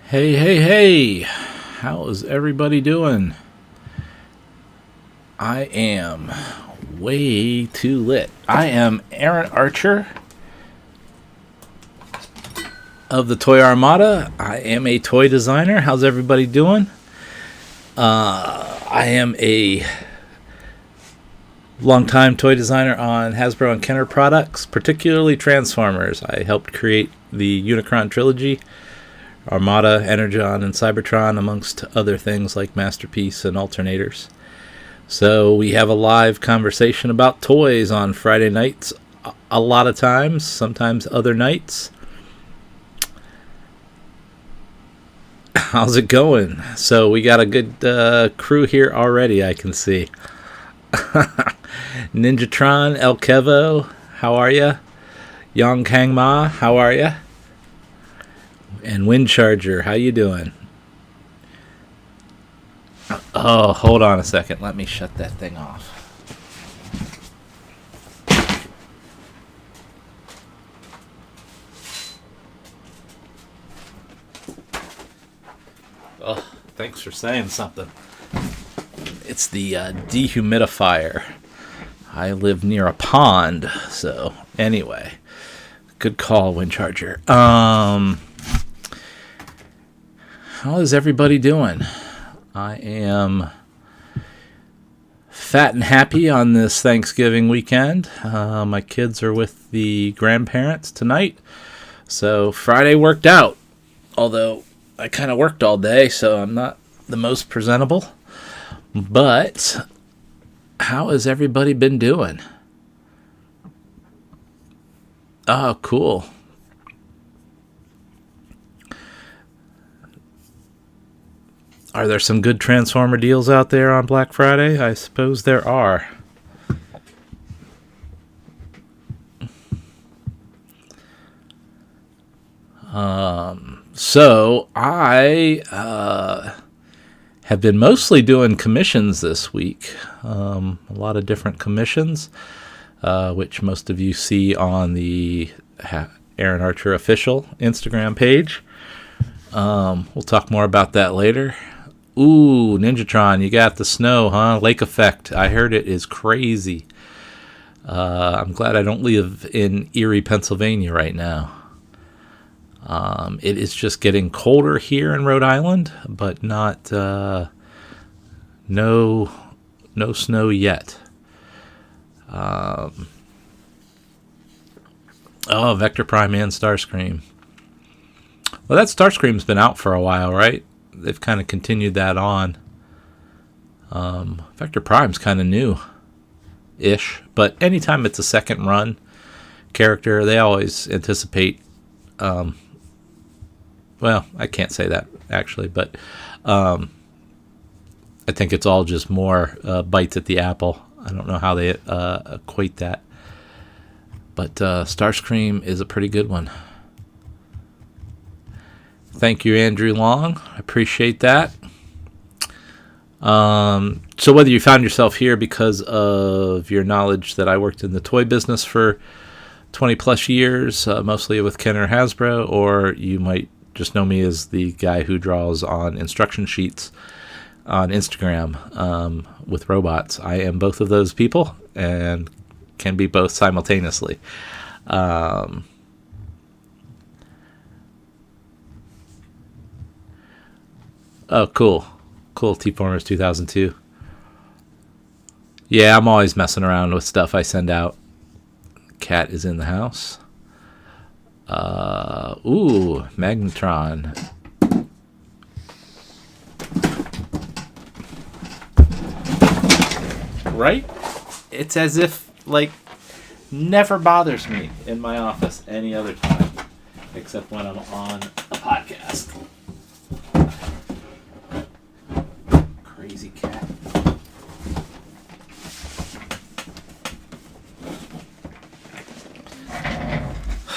Hey, hey, hey! How is everybody doing? I am way too lit. I am Aaron Archer of the Toy Armada. I am a toy designer. How's everybody doing? I am a longtime toy designer on Hasbro and Kenner products, particularly Transformers. I helped create the Unicron trilogy, Armada, Energon, and Cybertron, amongst other things like Masterpiece and Alternators. So we have a live conversation about toys on Friday nights a lot of times, sometimes other nights. How's it going? So we got a good crew here already, I can see. Ninjatron, El Kevo, how are ya? Yang Kang Ma, how are ya? And Windcharger, how you doing? Oh, hold on a second. Let me shut that thing off. Oh, thanks for saying something. It's the dehumidifier. I live near a pond, so anyway. Good call, Windcharger. How is everybody doing? I am fat and happy on this Thanksgiving weekend. My kids are with the grandparents tonight, so Friday worked out. Although I kind of worked all day, so I'm not the most presentable. But how has everybody been doing? Oh, cool. Are there some good Transformer deals out there on Black Friday? I suppose there are. So I have been mostly doing commissions this week. A lot of different commissions, which most of you see on the Aaron Archer official Instagram page. We'll talk more about that later. Ooh, Ninjatron, you got the snow, huh? Lake effect. I heard it is crazy. I'm glad I don't live in Erie, Pennsylvania right now. It is just getting colder here in Rhode Island, but not no snow yet. Oh, Vector Prime and Starscream. Well, that Starscream's been out for a while, right? They've kind of continued that on. Vector Prime's kind of new-ish, but anytime it's a second run character, they always anticipate. Well, I can't say that actually, but I think it's all just more bites at the apple. I don't know how they equate that, but Starscream is a pretty good one. Thank you, Andrew Long. I appreciate that. So whether you found yourself here because of your knowledge that I worked in the toy business for 20 plus years, mostly with Kenner Hasbro, or you might just know me as the guy who draws on instruction sheets on Instagram with robots. I am both of those people and can be both simultaneously. Oh, cool. Cool, T-Formers 2002. Yeah, I'm always messing around with stuff I send out. Cat is in the house. Ooh, Magnetron. Right? It's as if, like, never bothers me in my office any other time. Except when I'm on a podcast. Crazy cat.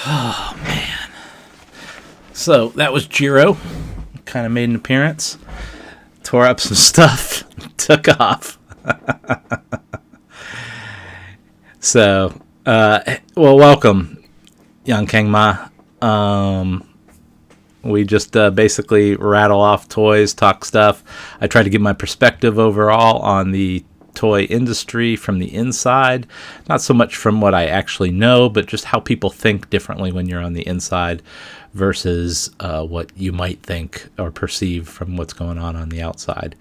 Oh, man. So, that was Jiro. Kind of made an appearance. Tore up some stuff. Took off. So, well, welcome, Yang Kang Ma. We just basically rattle off toys, talk stuff. I try to give my perspective overall on the toy industry from the inside, not so much from what I actually know, but just how people think differently when you're on the inside versus what you might think or perceive from what's going on the outside.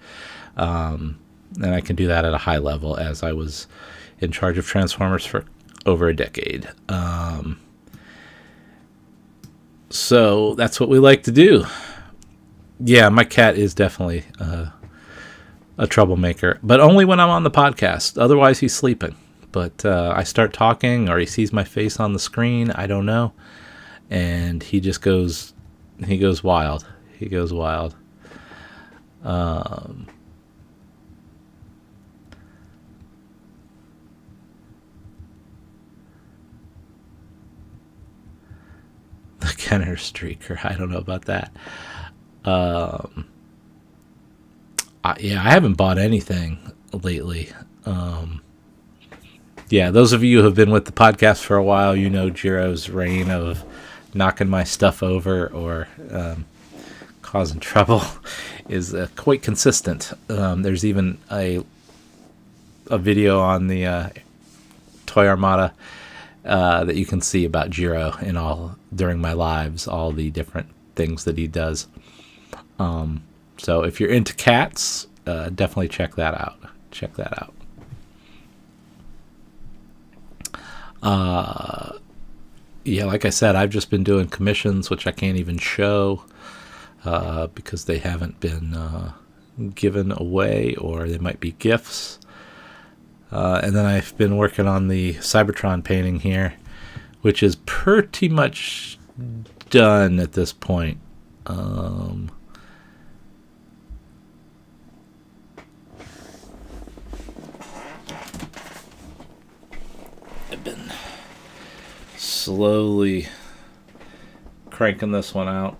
And I can do that at a high level, as I was in charge of Transformers for over a decade. So that's what we like to do. Yeah, my cat is definitely a troublemaker, but only when I'm on the podcast. Otherwise, he's sleeping. But I start talking, or he sees my face on the screen. I don't know, and he just goes. He goes wild. He goes wild. The Kenner Streaker. I don't know about that. Yeah, I haven't bought anything lately. Yeah, those of you who have been with the podcast for a while, you know Jiro's reign of knocking my stuff over or causing trouble is quite consistent. There's even a video on the Toy Armada that you can see about Jiro in all during my lives, all the different things that he does. So if you're into cats, definitely check that out. Check that out. Yeah, like I said, I've just been doing commissions, which I can't even show because they haven't been given away, or they might be gifts. And then I've been working on the Cybertron painting here, which is pretty much done at this point. I've been slowly cranking this one out.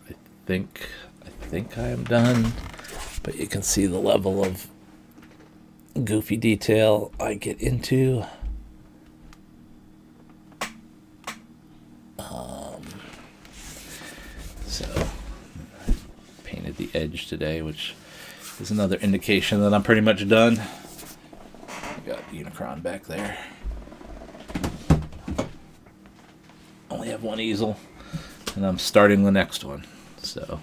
I think I am done, but you can see the level of goofy detail I get into. So I painted the edge today, which is another indication that I'm pretty much done. I got Unicron back there. Only have one easel, and I'm starting the next one. So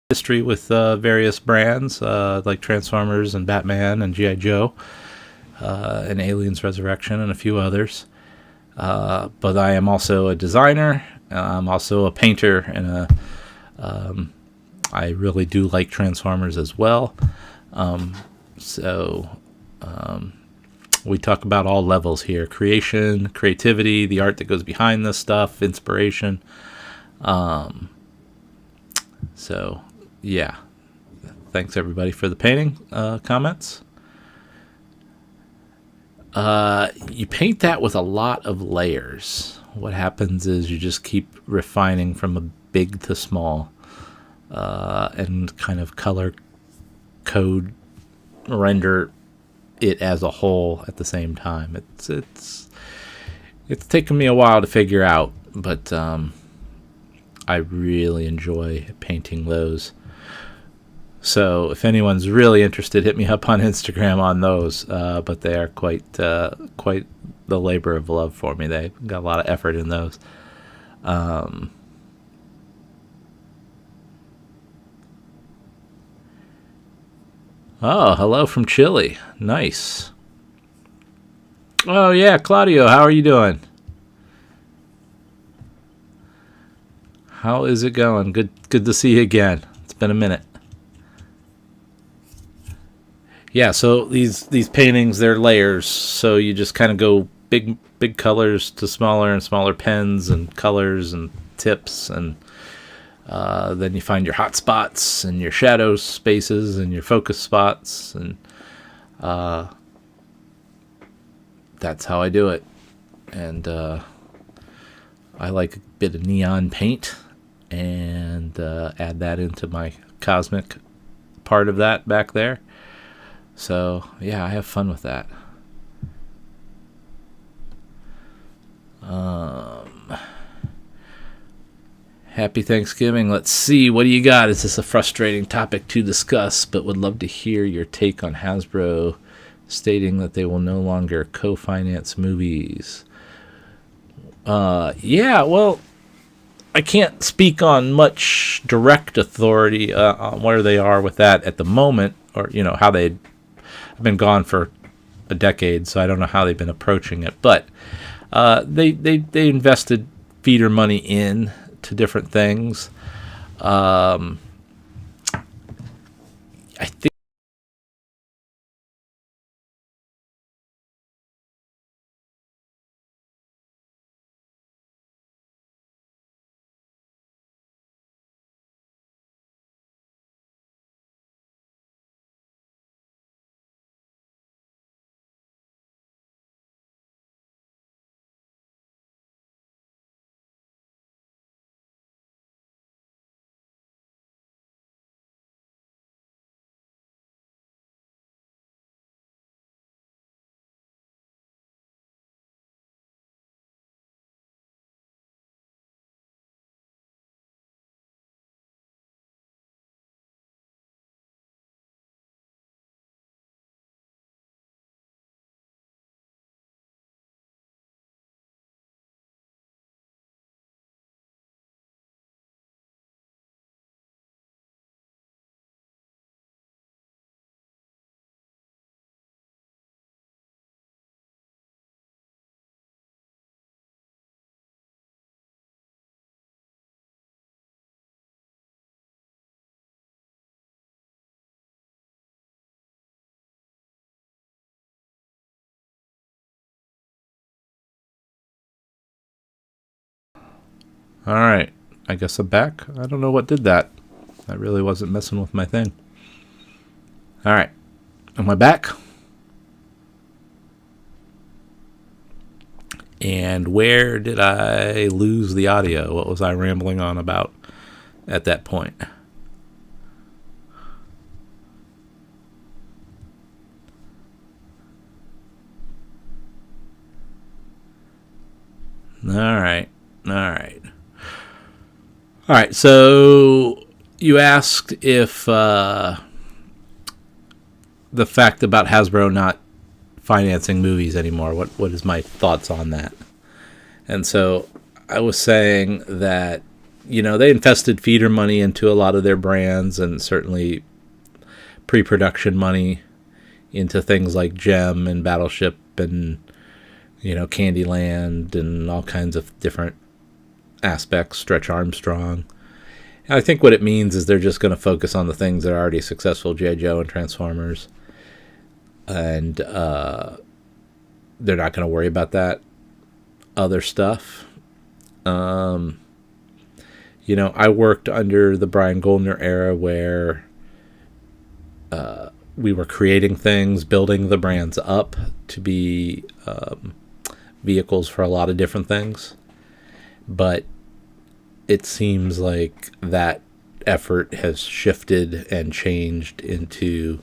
history with various brands like Transformers and Batman and G.I. Joe and Aliens Resurrection and a few others. But I am also a designer. I'm also a painter, and I really do like Transformers as well. So we talk about all levels here: creation, creativity, the art that goes behind this stuff, inspiration. So yeah, thanks everybody for the painting comments. You paint that with a lot of layers. What happens is you just keep refining from a big to small, and kind of color code render it as a whole at the same time. It's taken me a while to figure out, but I really enjoy painting those. So if anyone's really interested, hit me up on Instagram on those. But they are quite the labor of love for me. They've got a lot of effort in those. Oh, hello from Chile. Nice. Oh yeah, Claudio, how are you doing? How is it going? Good to see you again. It's been a minute. Yeah, so these paintings, they're layers. So you just kind of go big colors to smaller and smaller pens and colors and tips, and then you find your hot spots and your shadow spaces and your focus spots, and that's how I do it. And I like a bit of neon paint, and add that into my cosmic part of that back there. So, yeah, I have fun with that. Happy Thanksgiving. Let's see. What do you got? Is this a frustrating topic to discuss, but would love to hear your take on Hasbro stating that they will no longer co-finance movies. Yeah, well, I can't speak on much direct authority on where they are with that at the moment, or, how they've been gone for a decade, so I don't know how they've been approaching it. But they invested feeder money in to different things. I think. All right. I guess I'm back. I don't know what did that. I really wasn't messing with my thing. All right. Am I back? And where did I lose the audio? What was I rambling on about at that point? All right. All right, so you asked if the fact about Hasbro not financing movies anymore, what is my thoughts on that? And so I was saying that, they invested feeder money into a lot of their brands, and certainly pre-production money into things like Gem and Battleship and, Candyland and all kinds of different aspects, Stretch Armstrong. And I think what it means is they're just going to focus on the things that are already successful, G.I. Joe and Transformers, and they're not going to worry about that other stuff. I worked under the Brian Goldner era where we were creating things, building the brands up to be vehicles for a lot of different things. But it seems like that effort has shifted and changed into,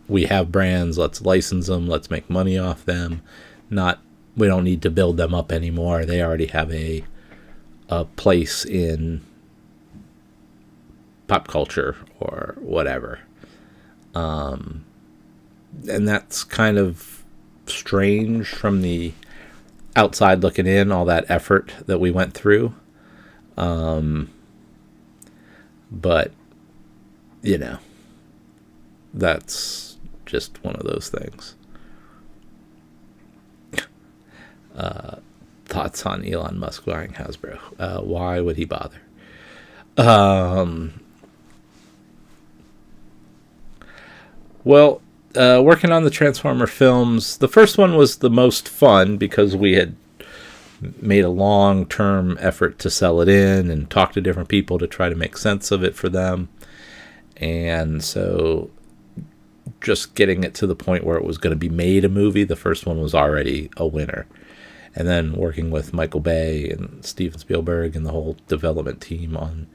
we have brands, let's license them, let's make money off them. We don't need to build them up anymore. They already have a place in pop culture or whatever. And that's kind of strange from the outside looking in, all that effort that we went through. But, that's just one of those things. Thoughts on Elon Musk buying Hasbro. Why would he bother? Working on the Transformer films, the first one was the most fun because we had made a long-term effort to sell it in and talk to different people to try to make sense of it for them. And so just getting it to the point where it was going to be made a movie, the first one was already a winner. And then working with Michael Bay and Steven Spielberg and the whole development team on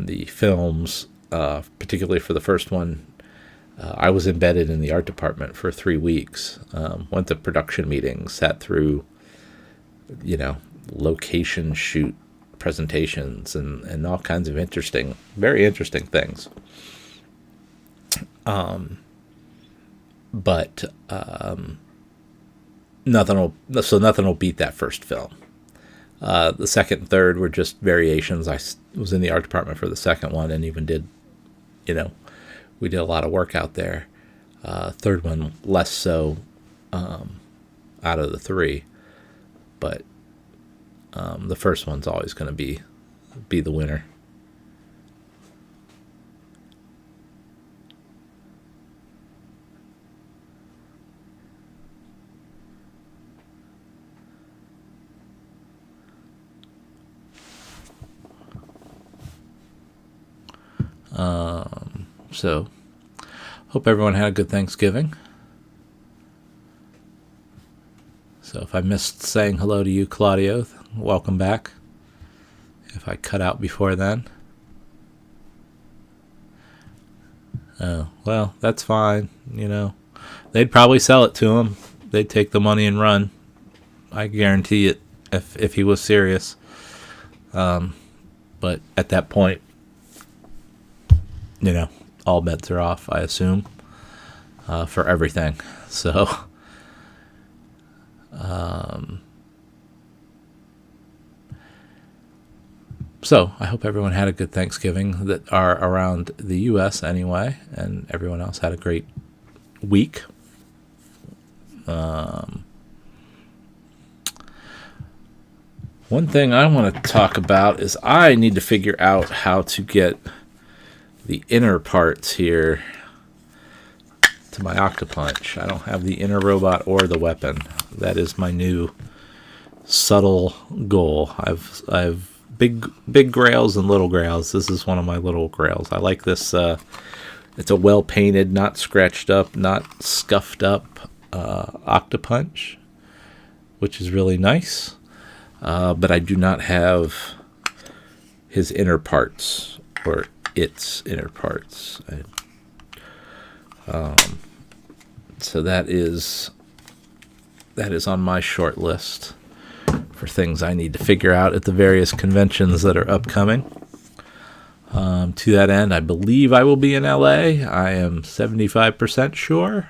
the films, particularly for the first one. I was embedded in the art department for 3 weeks. Went to production meetings, sat through, location shoot presentations and all kinds of very interesting things. But nothing will beat that first film. The second and third were just variations. I was in the art department for the second one and even did, we did a lot of work out there. Third one less so, out of the three, but the first one's always going to be the winner. So, hope everyone had a good Thanksgiving. So if I missed saying hello to you, Claudio, welcome back. If I cut out before then. Oh, well, that's fine. They'd probably sell it to him. They'd take the money and run. I guarantee it if he was serious. But at that point, all bets are off, I assume, for everything. So, I hope everyone had a good Thanksgiving that are around the U.S. anyway, and everyone else had a great week. One thing I want to talk about is I need to figure out how to get the inner parts here to my Octopunch. I don't have the inner robot or the weapon. That is my new subtle goal. I've big grails and little grails. This is one of my little grails. I like this. It's a well painted, not scratched up, not scuffed up Octopunch, which is really nice. But I do not have his inner parts or its inner parts. So that is on my short list for things I need to figure out at the various conventions that are upcoming. To that end, I believe I will be in LA. I am 75% sure.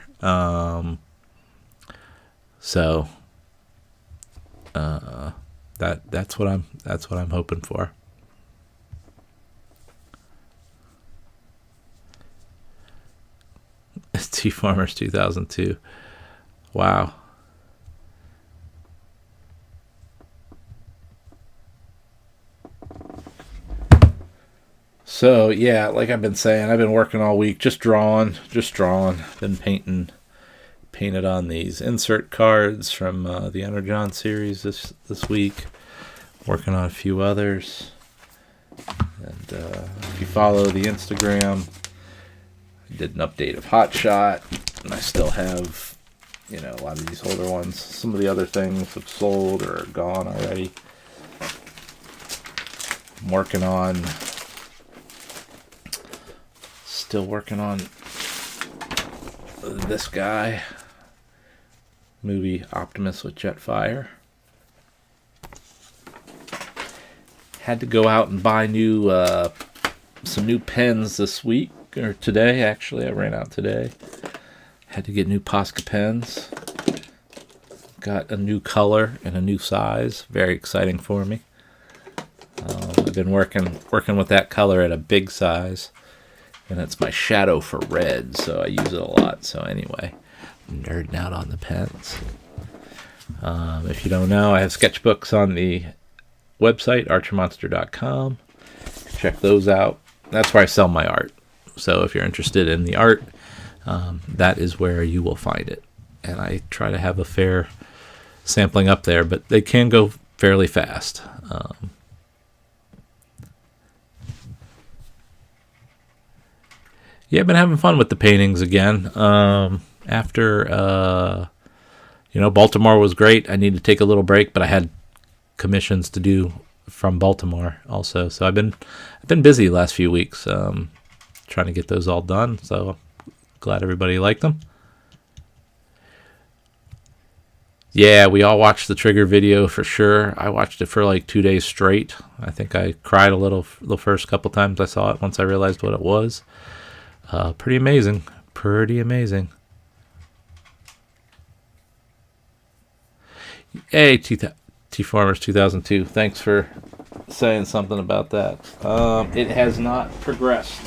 That's what I'm hoping for. T-Farmers 2002. Wow. So, yeah, like I've been saying, I've been working all week, just drawing. Been painted on these insert cards from the Energon series this week. Working on a few others. And if you follow the Instagram, I did an update of Hot Shot, and I still have, a lot of these older ones. Some of the other things have sold or are gone already. I'm still working on this guy, movie Optimus with Jetfire. Had to go out and buy some new pens this week, or today, actually. I ran out today. Had to get new Posca pens. Got a new color and a new size. Very exciting for me. I've been working with that color at a big size, and it's my shadow for red, so I use it a lot. So anyway, I'm nerding out on the pens. If you don't know, I have sketchbooks on the website, archermonster.com. Check those out. That's where I sell my art. So if you're interested in the art, that is where you will find it. And I try to have a fair sampling up there, but they can go fairly fast. Yeah, I've been having fun with the paintings again. After Baltimore was great. I need to take a little break, but I had commissions to do from Baltimore also. So I've been busy the last few weeks. trying to get those all done. So glad everybody liked them. Yeah, we all watched the Trigger video for sure. I watched it for like 2 days straight. I think I cried a little the first couple times I saw it once I realized what it was. Pretty amazing. Pretty amazing. Hey, T-Farmers 2002. Thanks for saying something about that. It has not progressed.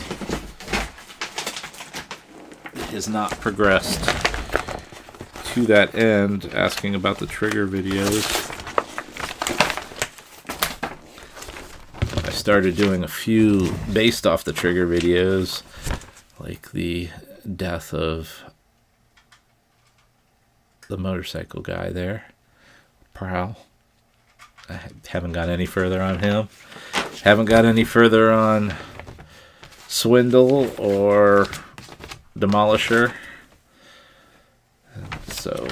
It has not progressed. To that end, asking about the Trigger videos, I started doing a few based off the Trigger videos, like the death of the motorcycle guy there, Prowl. I haven't got any further on him. Haven't got any further on Swindle or Demolisher. So,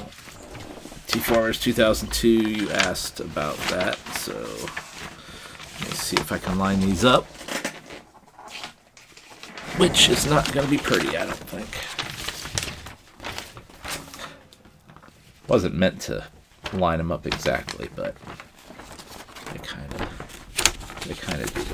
T-Farmers 2002, you asked about that, so let me see if I can line these up. Which is not going to be pretty, I don't think. Wasn't meant to line them up exactly, but they kind of do.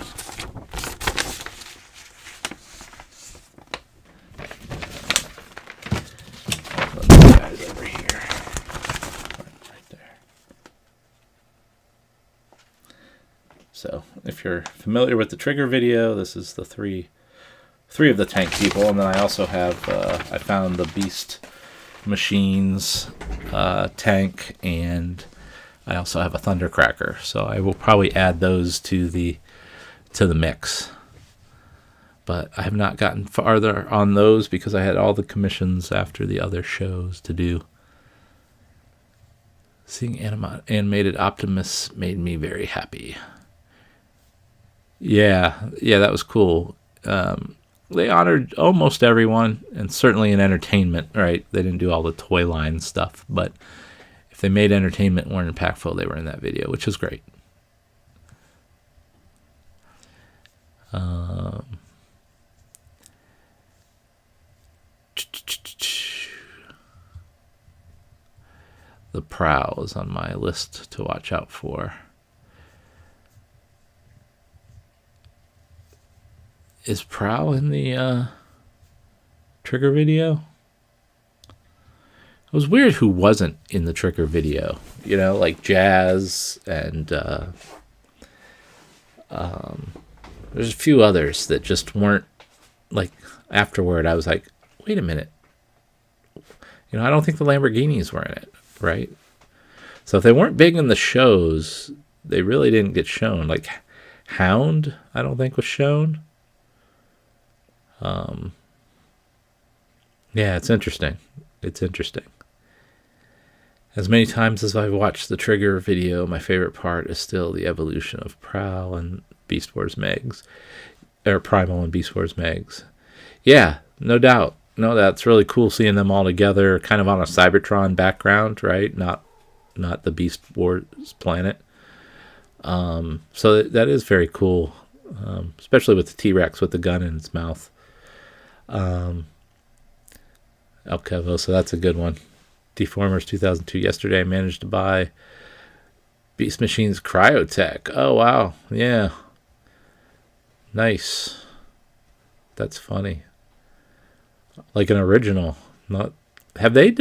So, if you're familiar with the Trigger video, this is the three of the tank people, and then I also have I found the Beast Machines tank, and I also have a Thundercracker. So I will probably add those to the mix. But I have not gotten farther on those because I had all the commissions after the other shows to do. Seeing animated Optimus made me very happy. Yeah, that was cool. They honored almost everyone, and certainly in entertainment, right? They didn't do all the toy line stuff, but if they made entertainment more impactful, they were in that video, which was great. The Prowl is on my list to watch out for. Is Prowl in the Trigger video? It was weird who wasn't in the Trigger video. You know, like Jazz and there's a few others that just weren't, like, afterward I was like, wait a minute. You know, I don't think the Lamborghinis were in it, right? So if they weren't big in the shows, they really didn't get shown. Like Hound, I don't think was shown. Yeah, it's interesting. It's interesting. As many times as I've watched the Trigger video, my favorite part is still the evolution of Prowl and Beast Wars Megs, or Primal and Beast Wars Megs. Yeah, no doubt. No, that's really cool seeing them all together, kind of on a Cybertron background, right? Not the Beast Wars planet. So that is very cool, especially with the T-Rex with the gun in its mouth. El Kevo, so that's a good one. Deformers 2002. Yesterday I managed to buy Beast Machines Cryotech. Oh wow, yeah, nice. That's funny. Like an original. Not have they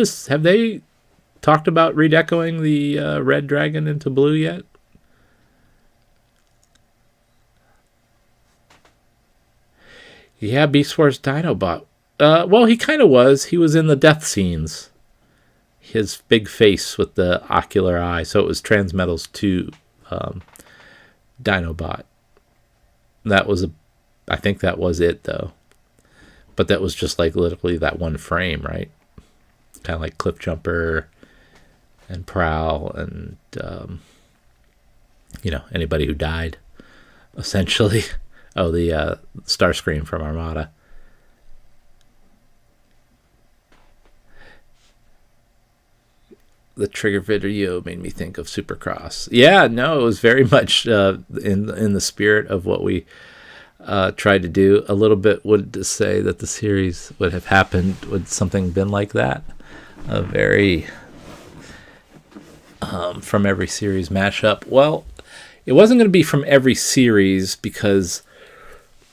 talked about redecoing the red dragon into blue yet? Yeah, Beast Wars Dinobot. Well, he kind of was. He was in the death scenes. His big face with the ocular eye. So it was Transmetals 2 Dinobot. I think that was it, though. But that was just like literally that one frame, right? Kind of like Cliffjumper and Prowl and, anybody who died, essentially. Oh, the Starscream from Armada. The Trigger video made me think of Supercross. Yeah, no, it was very much in the spirit of what we tried to do. A little bit would say that the series would have happened would something been like that, a very from every series mashup. Well, it wasn't going to be from every series because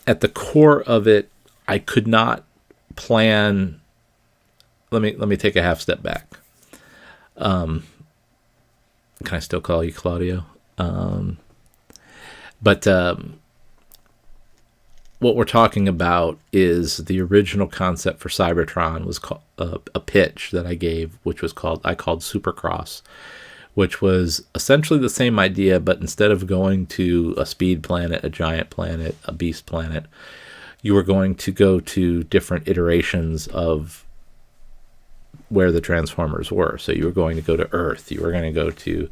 at the core of it, I could not plan. Let me take a half step back. Can I still call you Claudio? But what we're talking about is the original concept for Cybertron was called, a pitch that I gave, which was called Supercross, which was essentially the same idea, but instead of going to a speed planet, a giant planet, a beast planet, you were going to go to different iterations of where the Transformers were. So you were going to go to Earth. You were going to go to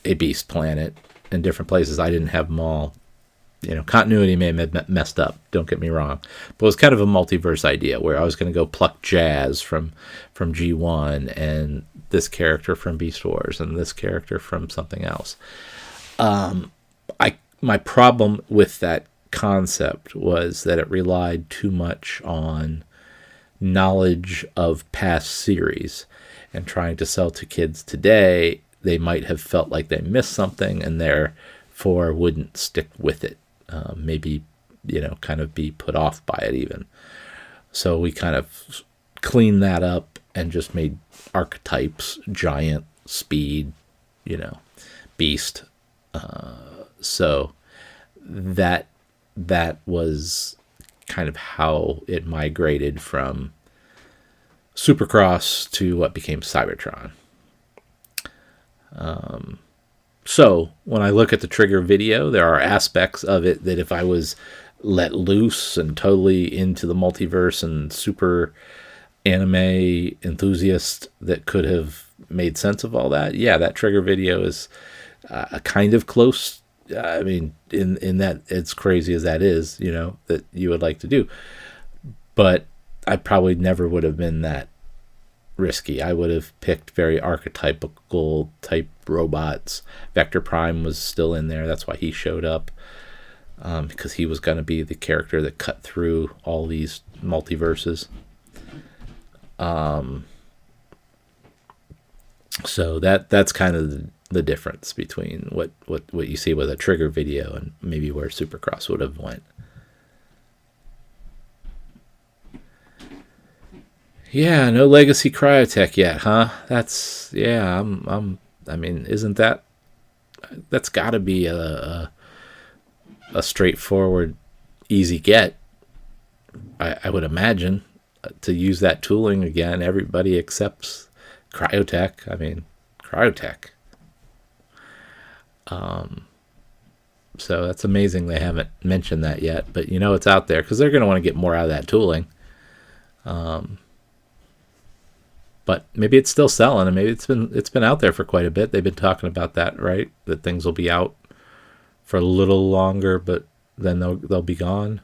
a beast planet in different places. I didn't have them all. Continuity may have messed up, don't get me wrong. But it was kind of a multiverse idea where I was going to go pluck Jazz from G1 and this character from Beast Wars and this character from something else. My problem with that concept was that it relied too much on knowledge of past series, and trying to sell to kids today, they might have felt like they missed something and therefore wouldn't stick with it. Maybe, kind of be put off by it even. So we kind of cleaned that up and just made archetypes, giant, speed, beast. So that was kind of how it migrated from Supercross to what became Cybertron. So when I look at the Trigger video, there are aspects of it that if I was let loose and totally into the multiverse and super anime enthusiast that could have made sense of all that. Yeah, that Trigger video is a kind of close. I mean, in that it's crazy as that is, that you would like to do. But I probably never would have been that risky. I would have picked very archetypical type robots. Vector Prime was still in there. That's why he showed up, because he was going to be the character that cut through all these multiverses. So that's kind of the difference between what you see with a Trigger video and maybe where Supercross would have went. Yeah, no legacy cryotech yet, huh? That's isn't that's got to be a straightforward, easy get. I would imagine to use that tooling again. Everybody accepts cryotech. I mean, cryotech. So that's amazing they haven't mentioned that yet, but it's out there because they're going to want to get more out of that tooling. But maybe it's still selling, and maybe it's been out there for quite a bit. They've been talking about that, right? That things will be out for a little longer, but then they'll be gone.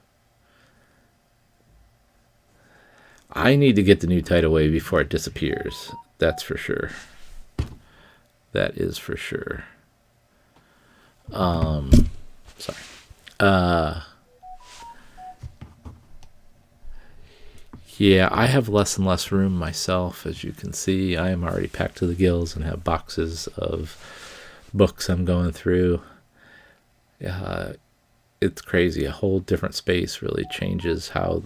I need to get the new Tidal Wave before it disappears. That's for sure. That is for sure. Sorry. Yeah, I have less and less room myself, as you can see. I am already packed to the gills and have boxes of books I'm going through. It's crazy. A whole different space really changes how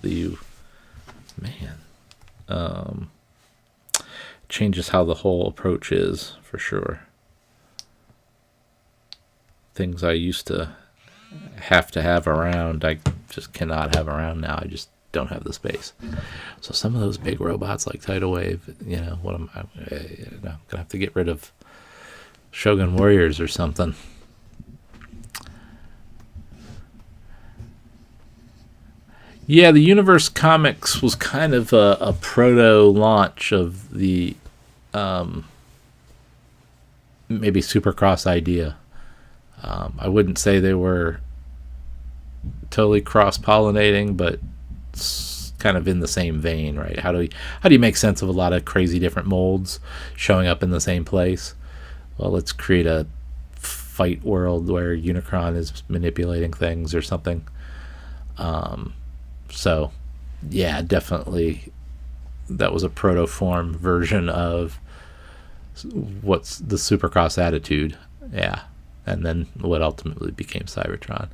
changes how the whole approach is, for sure. Things I used to have around, I just cannot have around now. I just don't have the space. So some of those big robots like Tidal Wave, I'm gonna have to get rid of Shogun Warriors or something. Yeah, the Universe Comics was kind of a proto launch of the maybe Supercross idea. I wouldn't say they were totally cross-pollinating, but it's kind of in the same vein, right? How do you make sense of a lot of crazy different molds showing up in the same place? Well, let's create a fight world where Unicron is manipulating things or something. So, yeah, definitely that was a protoform version of what's the Supercross attitude. Yeah. And then what ultimately became Cybertron.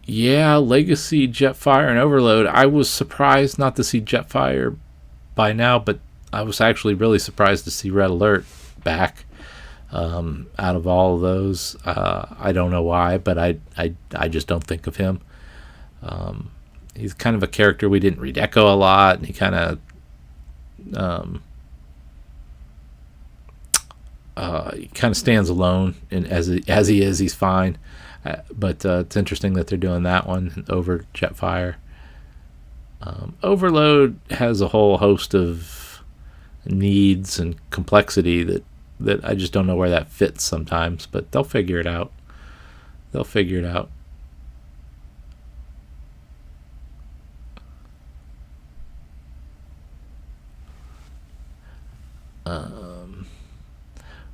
Yeah, Legacy, Jetfire, and Overload. I was surprised not to see Jetfire by now, but I was actually really surprised to see Red Alert back. Out of all of those, I don't know why, but I just don't think of him. He's kind of a character we didn't read Echo a lot, and he kind of stands alone, and as he is, he's fine. But it's interesting that they're doing that one over Jetfire. Overload has a whole host of needs and complexity that I just don't know where that fits sometimes, but they'll figure it out.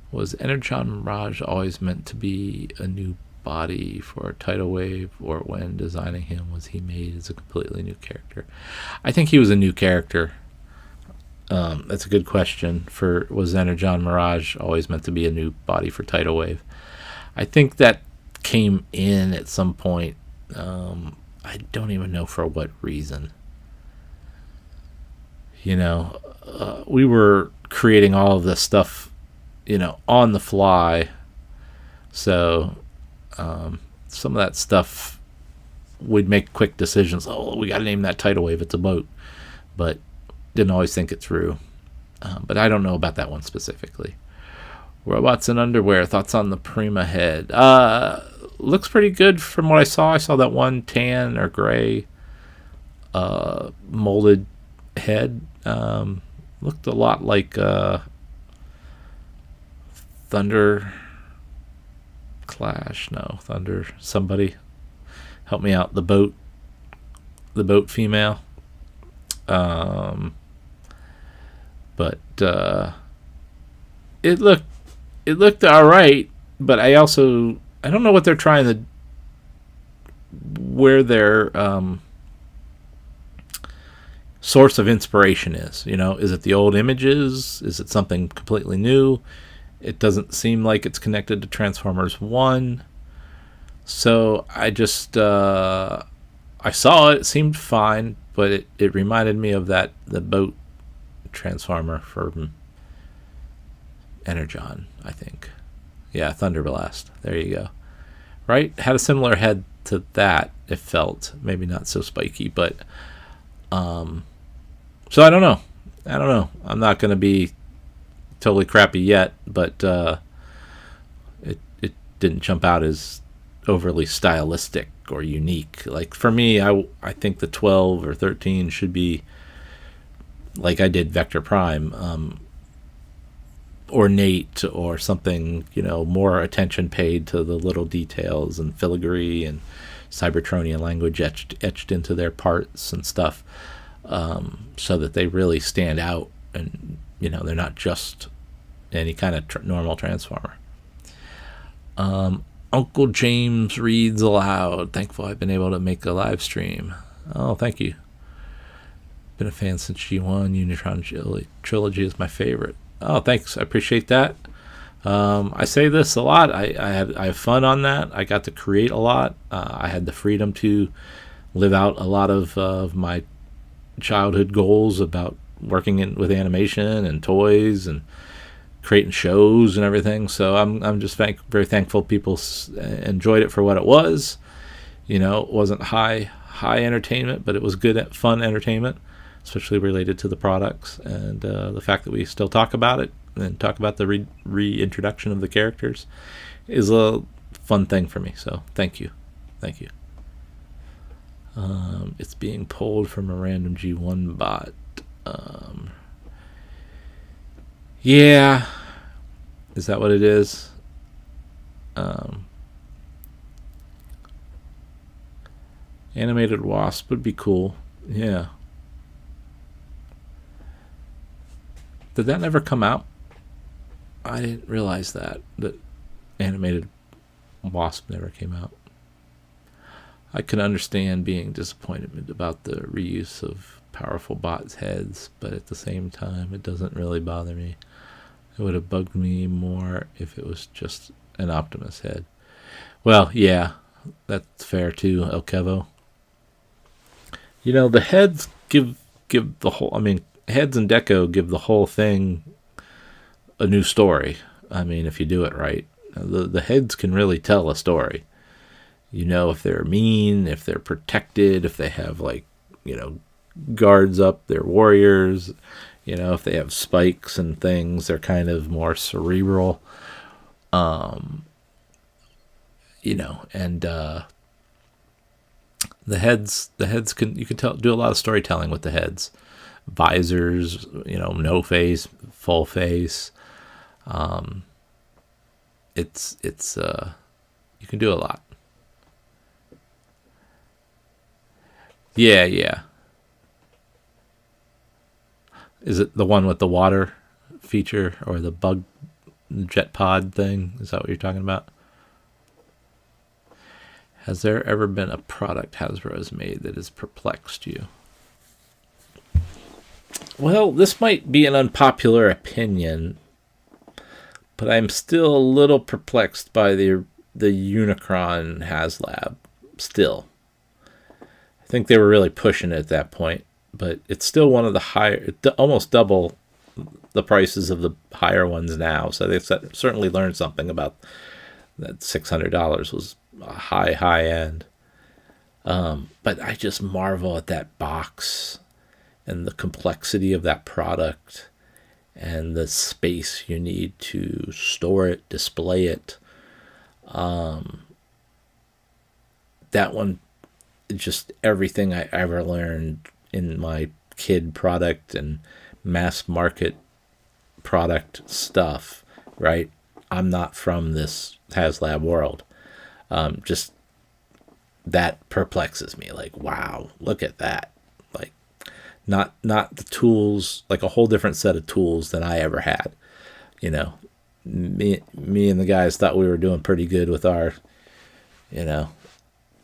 Was Energon Mirage always meant to be a new body for a tidal wave, or when designing him was he made as a completely new character? I think he was a new character. That's a good question. Was Energon Mirage always meant to be a new body for tidal wave? I think that came in at some point. I don't even know for what reason. We were creating all of this stuff, on the fly. So some of that stuff, we'd make quick decisions. Oh, we got to name that tidal wave. It's a boat. But didn't always think it through. But I don't know about that one specifically. Robots in Underwear. Thoughts on the Prima head? Looks pretty good from what I saw. I saw that one tan or gray molded head. Looked a lot like Thunder Clash. No, Thunder. Somebody help me out. The boat female. But it looked all right. But I don't know what they're trying to, where their source of inspiration is. Is it the old images? Is it something completely new? It doesn't seem like it's connected to Transformers 1. So I just I saw it. It seemed fine, but it reminded me of the boat Transformer from Energon, I think. Yeah, Thunderblast. There you go. Right? Had a similar head to that, it felt. Maybe not so spiky, but so I don't know. I'm not going to be totally crappy yet, but it didn't jump out as overly stylistic or unique. Like for me, I think the 12 or 13 should be like I did Vector Prime, ornate or something, more attention paid to the little details and filigree and Cybertronian language etched into their parts and stuff, so that they really stand out and they're not just any kind of normal Transformer. Uncle James reads aloud. Thankful I've been able to make a live stream. Oh, thank you. Been a fan since G1. Unicron trilogy is my favorite. Oh, thanks. I appreciate that. I say this a lot. I have fun on that. I got to create a lot. I had the freedom to live out a lot of my childhood goals about working with animation and toys and creating shows and everything. So I'm just very thankful people enjoyed it for what it was. It wasn't high entertainment, but it was good, fun entertainment, especially related to the products, and the fact that we still talk about it and talk about the reintroduction of the characters is a fun thing for me. So thank you. It's being pulled from a random G1 bot. Yeah, is that what it is? Animated Wasp would be cool. Yeah. Did that never come out? I didn't realize that animated Wasp never came out. I can understand being disappointed about the reuse of powerful bots' heads, but at the same time, it doesn't really bother me. It would have bugged me more if it was just an Optimus head. Well, yeah, that's fair too, El Kevo. The heads give the whole. I mean, heads and deco give the whole thing a new story. I mean, if you do it right, the heads can really tell a story. If they're mean, if they're protected, if they have guards up, they're warriors. If they have spikes and things, they're kind of more cerebral. And the heads you can do a lot of storytelling with the heads. Visors, no face, full face. It's you can do a lot. Yeah. Is it the one with the water feature or the bug jet pod thing? Is that what you're talking about? Has there ever been a product Hasbro has made that has perplexed you? Well, this might be an unpopular opinion, but I'm still a little perplexed by the Unicron HasLab still. I think they were really pushing it at that point, but it's still one of the higher, almost double the prices of the higher ones now. So they've certainly learned something about that. $600 was a high end. But I just marvel at that box and the complexity of that product and the space you need to store it, display it. That one, just everything I ever learned in my kid product and mass market product stuff, right? I'm not from this HasLab world. Just that perplexes me. Like, wow, look at that. Like, not the tools, like a whole different set of tools than I ever had. Me and the guys thought we were doing pretty good with our,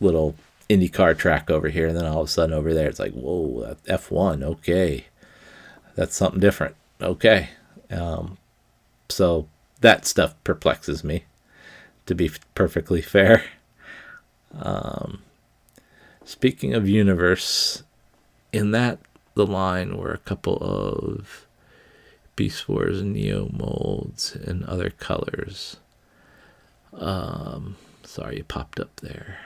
little IndyCar track over here, and then all of a sudden over there it's like, whoa, that F1, okay, that's something different, okay. So that stuff perplexes me, to be perfectly fair. Speaking of universe, in the line were a couple of Beast Wars Neo molds in other colors. Sorry, it popped up there.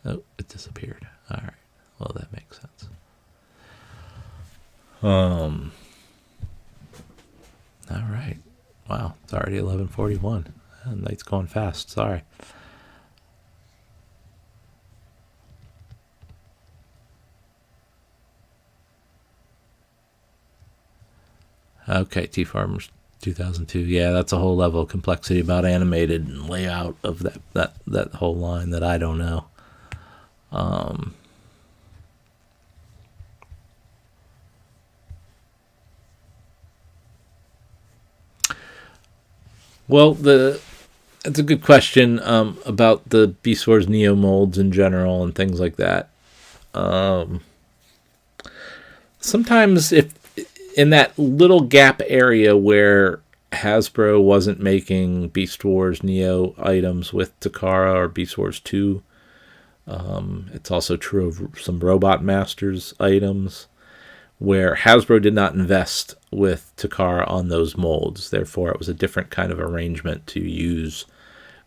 Oh, it disappeared. All right. Well, that makes sense. All right. Wow, it's already 11:41. Night's going fast. Sorry. Okay, T-Farmers 2002. Yeah, that's a whole level of complexity about animated and layout of that whole line that I don't know. Well, it's a good question about the Beast Wars Neo molds in general and things like that. Sometimes if in that little gap area where Hasbro wasn't making Beast Wars Neo items with Takara or Beast Wars 2, it's also true of some Robot Masters items where Hasbro did not invest with Takara on those molds. Therefore, it was a different kind of arrangement to use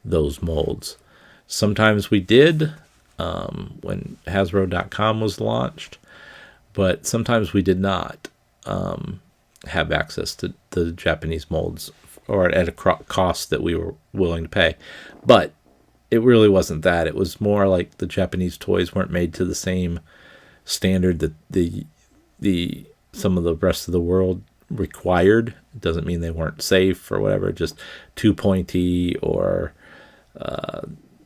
those molds. Sometimes we did when Hasbro.com was launched, but sometimes we did not have access to the Japanese molds or at a cost that we were willing to pay. But it really wasn't that. It was more like the Japanese toys weren't made to the same standard that some of the rest of the world required. It doesn't mean they weren't safe or whatever, just too pointy or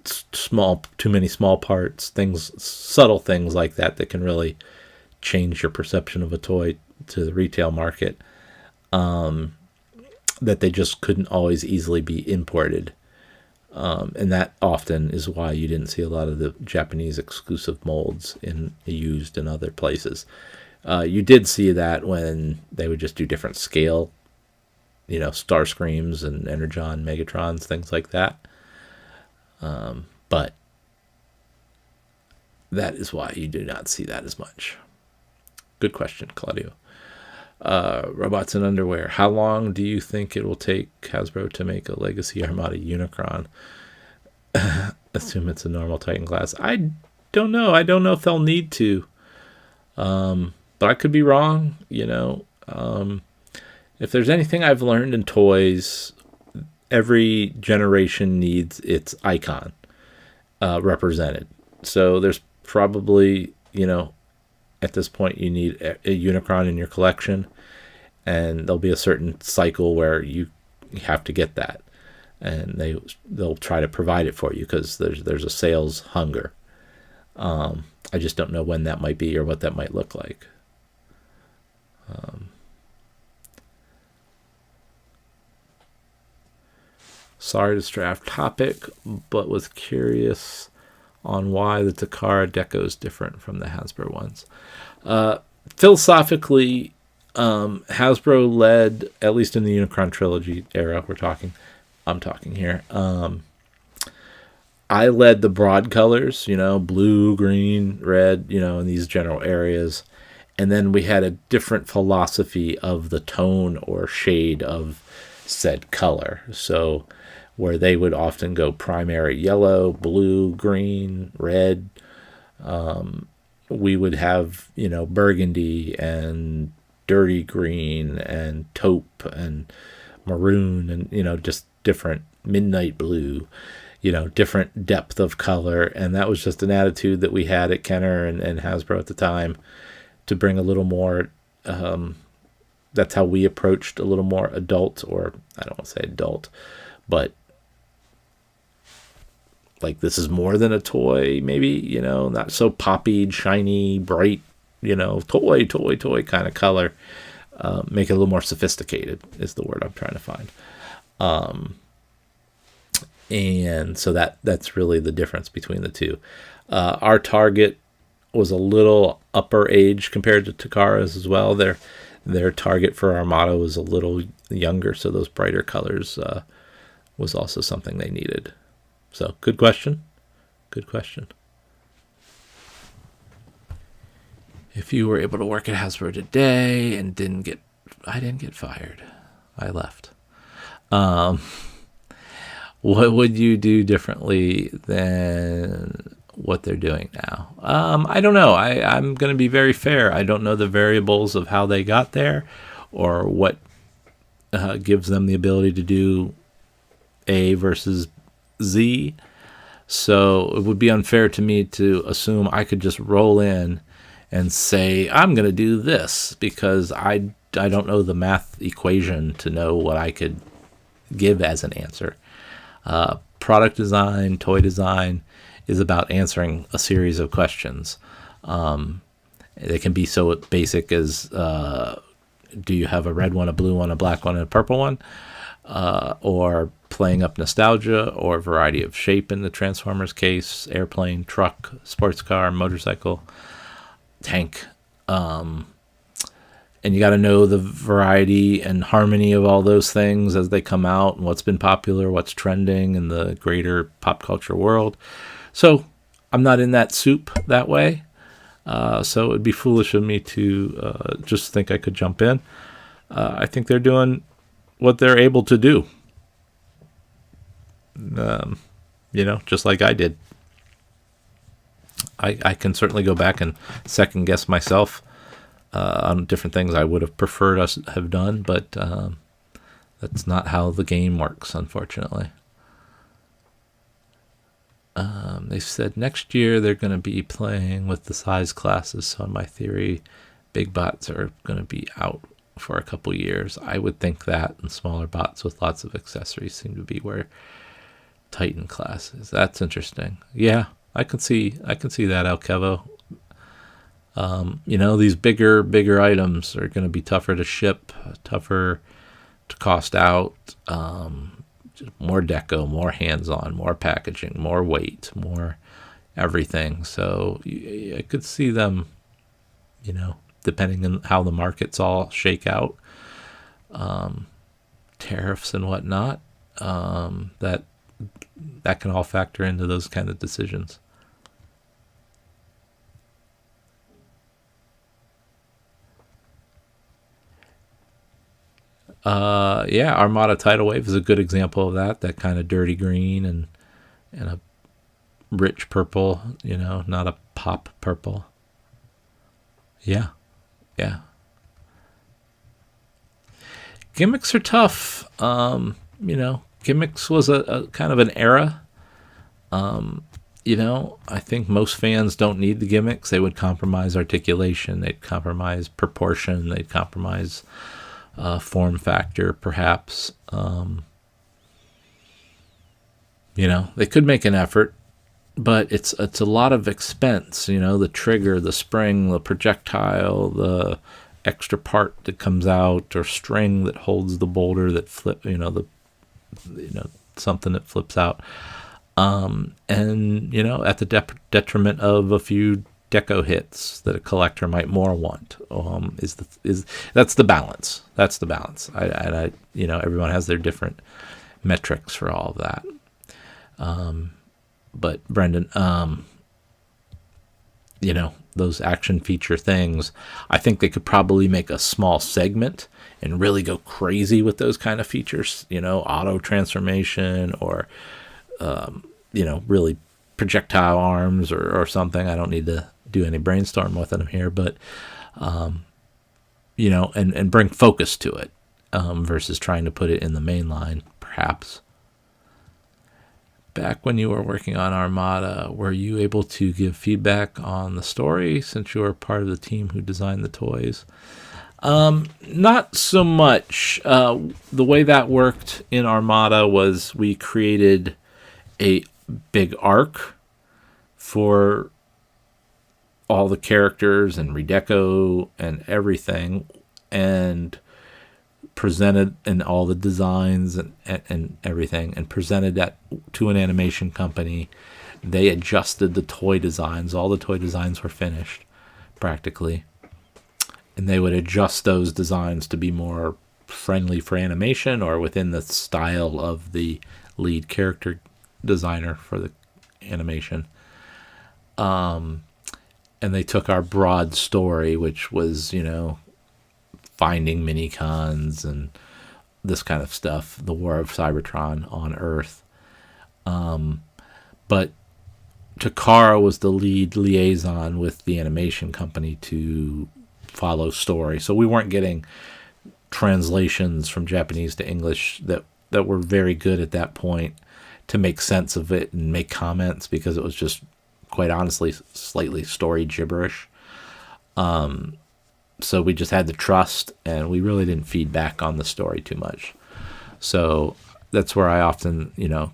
too many small parts, subtle things like that can really change your perception of a toy to the retail market, that they just couldn't always easily be imported. And that often is why you didn't see a lot of the Japanese exclusive molds used in other places. You did see that when they would just do different scale, Starscreams and Energon, Megatrons, things like that. But that is why you do not see that as much. Good question, Claudio. Robots in underwear. How long do you think it will take Hasbro to make a Legacy Armada Unicron? Assume it's a normal Titan class. I don't know. I don't know if they'll need to. But I could be wrong. If there's anything I've learned in toys, every generation needs its icon represented. So there's probably, at this point you need a Unicron in your collection, and there'll be a certain cycle where you have to get that, and they'll try to provide it for you because there's a sales hunger. I just don't know when that might be or what that might look like. Sorry to stray off topic, but was curious on why the Takara deco is different from the Hasbro ones. Philosophically, Hasbro led, at least in the Unicron trilogy era, I'm talking here. I led the broad colors, blue, green, red, in these general areas. And then we had a different philosophy of the tone or shade of said color. So where they would often go primary yellow, blue, green, red. We would have, burgundy and dirty green and taupe and maroon and, just different midnight blue, different depth of color. And that was just an attitude that we had at Kenner and Hasbro at the time to bring a little more, that's how we approached a little more adult, or I don't want to say adult, but like this is more than a toy, maybe, not so poppied, shiny, bright, toy kind of color. Make it a little more sophisticated is the word I'm trying to find. And so that's really the difference between the two. Our target was a little upper age compared to Takara's as well. Their target for Armada was a little younger, so those brighter colors was also something they needed. So, good question. Good question. If you were able to work at Hasbro today and I didn't get fired. I left. What would you do differently than what they're doing now? I don't know. I'm going to be very fair. I don't know the variables of how they got there or what gives them the ability to do A versus Z. So it would be unfair to me to assume I could just roll in and say, I'm going to do this, because I don't know the math equation to know what I could give as an answer. Product design, toy design is about answering a series of questions. They can be so basic as, do you have a red one, a blue one, a black one, and a purple one? Or playing up nostalgia, or a variety of shape in the Transformers case, airplane, truck, sports car, motorcycle, tank. And you got to know the variety and harmony of all those things as they come out, and what's been popular, what's trending in the greater pop culture world. So I'm not in that soup that way. So it'd be foolish of me to just think I could jump in. I think they're doing what they're able to do. Just like I did. I can certainly go back and second guess myself on different things I would have preferred us have done, but that's not how the game works, unfortunately. They said next year they're going to be playing with the size classes, so in my theory, big bots are going to be out for a couple years. I would think that, and smaller bots with lots of accessories seem to be where Titan classes. That's interesting. Yeah, I can see that, Alkevo. These bigger items are going to be tougher to ship, tougher to cost out. Just more deco, more hands-on, more packaging, more weight, more everything. So I could see them, depending on how the markets all shake out, tariffs and whatnot, that can all factor into those kind of decisions. Armada Tidal Wave is a good example of that kind of dirty green and a rich purple, not a pop purple. Yeah. Gimmicks are tough. Gimmicks was a kind of an era. I think most fans don't need the gimmicks. They would compromise articulation. They'd compromise proportion. They'd compromise form factor, perhaps. They could make an effort, but it's a lot of expense. The trigger, the spring, the projectile, the extra part that comes out, or string that holds the boulder that something that flips out. And at the detriment of a few deco hits that a collector might more want. That's the balance. I everyone has their different metrics for all of that. But Brendan, those action feature things, I think they could probably make a small segment and really go crazy with those kind of features, auto transformation, or really projectile arms or something. I don't need to do any brainstorm with them here, but and bring focus to it, versus trying to put it in the main line, perhaps. Back when you were working on Armada, were you able to give feedback on the story, since you were part of the team who designed the toys? Not so much. The way that worked in Armada was we created a big arc for all the characters and redeco and everything, and presented in all the designs and everything, and presented that to an animation company. They adjusted the toy designs. All the toy designs were finished, practically. And they would adjust those designs to be more friendly for animation, or within the style of the lead character designer for the animation. And they took our broad story, which was, finding minicons and this kind of stuff, the War of Cybertron on Earth. But Takara was the lead liaison with the animation company to follow story. So we weren't getting translations from Japanese to English that were very good at that point to make sense of it and make comments, because it was just, quite honestly, slightly story gibberish. So we just had to trust, and we really didn't feed back on the story too much. So that's where I often,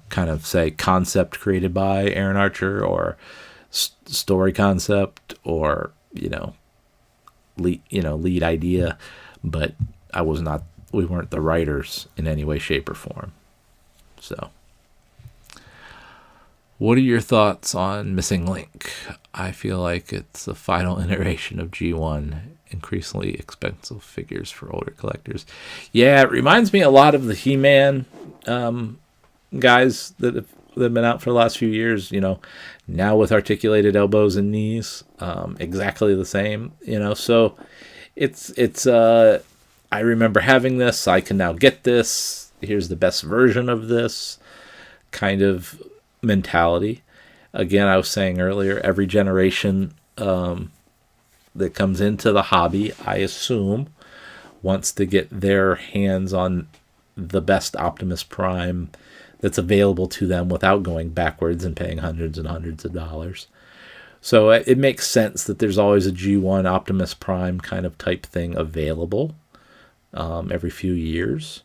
kind of say concept created by Aaron Archer, or story concept, or, lead idea. But we weren't the writers in any way, shape, or form. So, what are your thoughts on Missing Link? I feel like it's the final iteration of G1. Increasingly expensive figures for older collectors. Yeah, it reminds me a lot of the He-Man guys that have been out for the last few years, now with articulated elbows and knees, exactly the same, so it's I remember having this. I can now get this. Here's the best version of this kind of mentality. Again, I was saying earlier, every generation that comes into the hobby, I assume, wants to get their hands on the best Optimus Prime that's available to them without going backwards and paying hundreds and hundreds of dollars. So it makes sense that there's always a G1 Optimus Prime kind of type thing available every few years.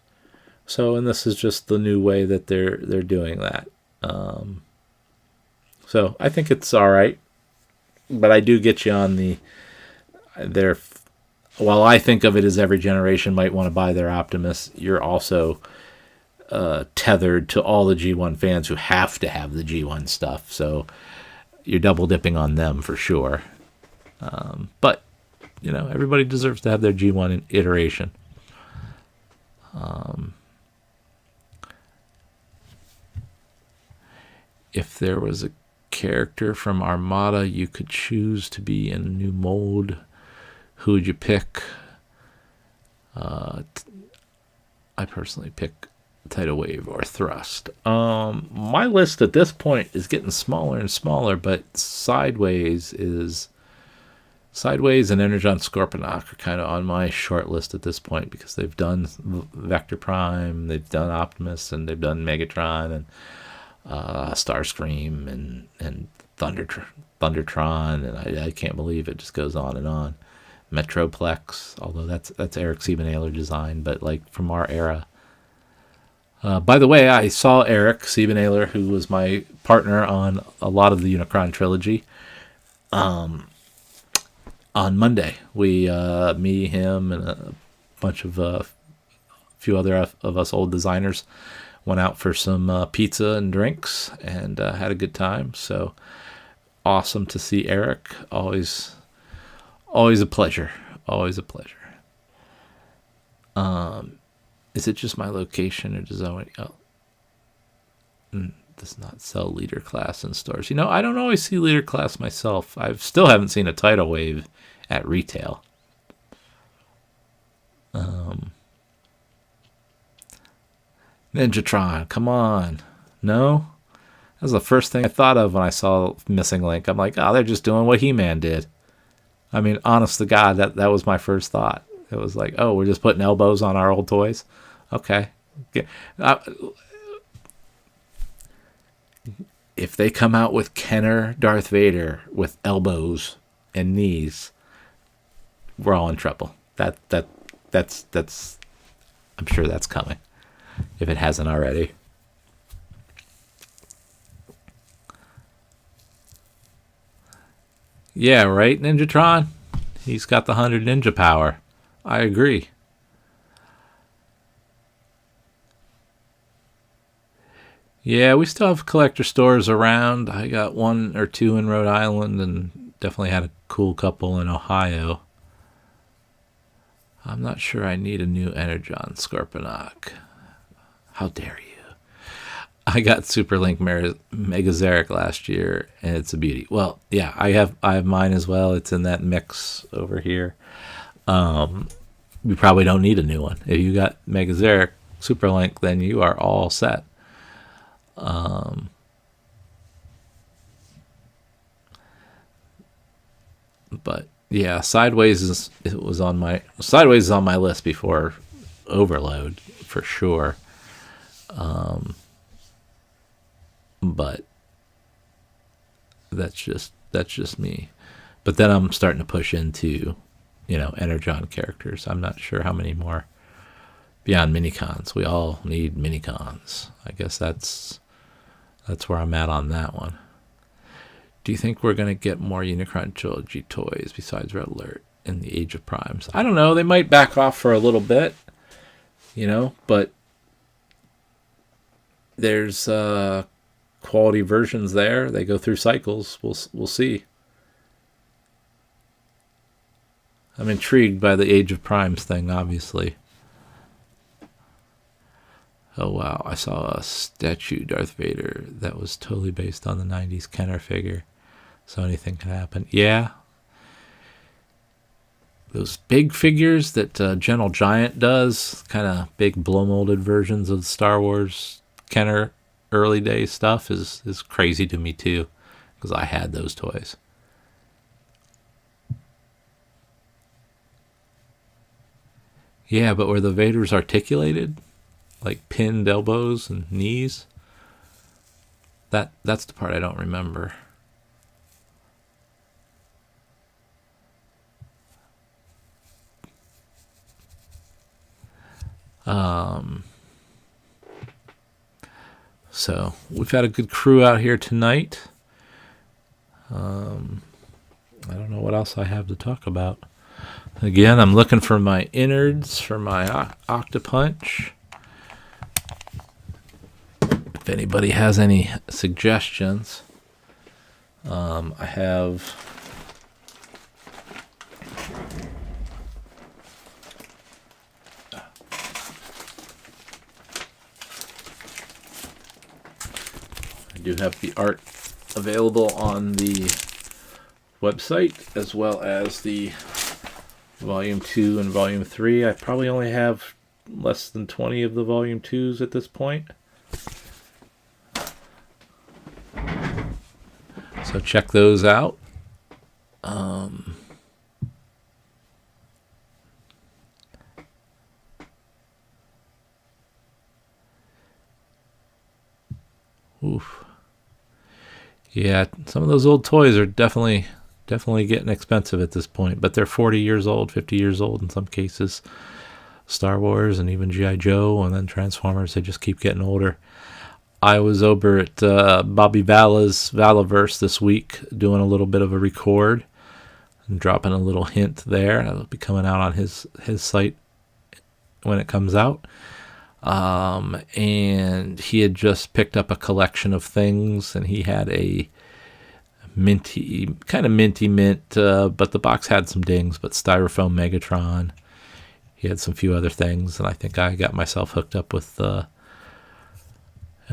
So, and this is just the new way that they're doing that. So I think it's all right, but I do get you on the their. While I think of it as every generation might want to buy their Optimus, you're also tethered to all the G1 fans who have to have the G1 stuff. So you're double dipping on them for sure. But everybody deserves to have their G1 iteration. If there was a character from Armada you could choose to be in a new mold, who would you pick? I personally pick Tidal Wave or Thrust. My list at this point is getting smaller and smaller, but Sideways and Energon Scorponok are kind of on my short list at this point because they've done Vector Prime, they've done Optimus, and they've done Megatron, and Starscream and Thundertron, and I can't believe it just goes on and on. Metroplex, although that's Eric Siebenahler design, but like from our era. By the way, I saw Eric Siebenahler, who was my partner on a lot of the Unicron trilogy, on Monday. We, me, him, and a bunch of a few other of us old designers went out for some pizza and drinks and had a good time. So awesome to see Eric. Always a pleasure. Always a pleasure. Is it just my location, or does does not sell leader class in stores? I don't always see leader class myself. I still haven't seen a Tidal Wave at retail. Ninjatron, come on. No? That was the first thing I thought of when I saw Missing Link. I'm like, they're just doing what He-Man did. I mean, honest to God, that was my first thought. It was like, we're just putting elbows on our old toys? Okay. If they come out with Kenner Darth Vader with elbows and knees, we're all in trouble. That's I'm sure that's coming, if it hasn't already. Yeah, right, Ninjatron? He's got the 100 ninja power. I agree. Yeah, we still have collector stores around. I got one or two in Rhode Island and definitely had a cool couple in Ohio. I'm not sure I need a new Energon Scorponok. How dare you? I got Super Link Megazeric last year, and it's a beauty. Well, yeah, I have mine as well. It's in that mix over here. We probably don't need a new one. If you got Megazeric Super Link, then you are all set. But yeah, Sideways is on my list before Overload for sure. But that's just me. But then I'm starting to push into, Energon characters. I'm not sure how many more beyond minicons. We all need minicons. I guess that's where I'm at on that one. Do you think we're going to get more Unicron trilogy toys besides Red Alert in the Age of Primes? I don't know. They might back off for a little bit, but there's quality versions there. They go through cycles. We'll see. I'm intrigued by the Age of Primes thing, obviously. Oh, wow. I saw a statue Darth Vader that was totally based on the 90s Kenner figure. So anything can happen. Yeah. Those big figures that Gentle Giant does, kind of big blow-molded versions of the Star Wars Kenner early day stuff is crazy to me, too. Because I had those toys. Yeah, but were the Vaders articulated? Like pinned elbows and knees? That's the part I don't remember. So we've had a good crew out here tonight. I don't know what else I have to talk about. Again, I'm looking for my innards for my Octopunch. If anybody has any suggestions, I have the art available on the website, as well as the Volume 2 and Volume 3. I probably only have less than 20 of the Volume 2s at this point. So check those out. Oof. Yeah, some of those old toys are definitely getting expensive at this point, but they're 40 years old, 50 years old in some cases. Star Wars and even G.I. Joe and then Transformers, they just keep getting older. I was over at Bobby Vala's Valaverse this week doing a little bit of a record and dropping a little hint there. That'll be coming out on his site when it comes out. And he had just picked up a collection of things, and he had a minty mint, but the box had some dings, but styrofoam Megatron. He had some few other things, and I think I got myself hooked up with an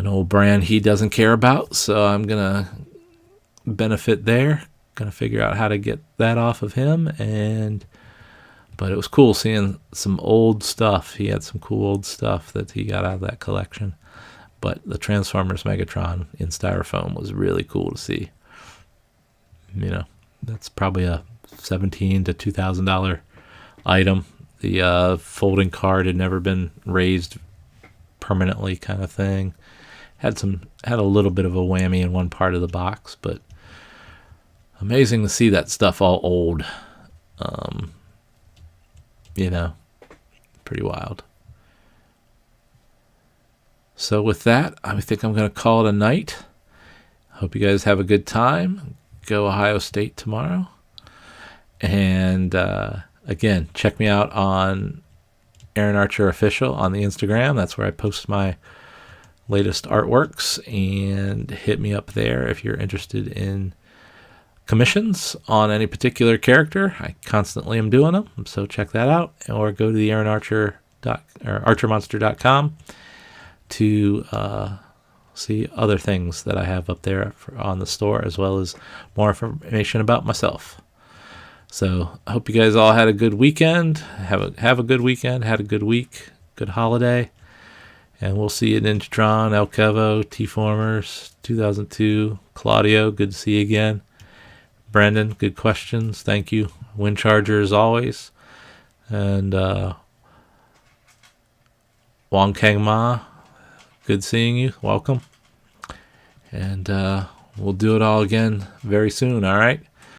old brand he doesn't care about, so I'm gonna benefit there. Gonna figure out how to get that off of him, but it was cool seeing some old stuff. He had some cool old stuff that he got out of that collection. But the Transformers Megatron in styrofoam was really cool to see. You know, that's probably a $1,700 to $2,000 item. The folding card had never been raised permanently, kind of thing. Had a little bit of a whammy in one part of the box, but amazing to see that stuff all old. You know, pretty wild. So with that, I think I'm going to call it a night. Hope you guys have a good time. Go Ohio State tomorrow. And again, check me out on Aaron Archer Official on the Instagram. That's where I post my latest artworks. And hit me up there if you're interested in commissions on any particular character. I constantly am doing them, so check that out. Or go to the AaronArcher.archermonster.com to see other things that I have up there on the store, as well as more information about myself. So I hope you guys all had a good weekend. Have a good weekend. Had a good week. Good holiday. And we'll see you at Ninjatron, El Kevo, T-Formers, 2002. Claudio, good to see you again. Brendan, good questions. Thank you. Wind Charger as always. And Wong Kang Ma, good seeing you. Welcome. And we'll do it all again very soon, all right?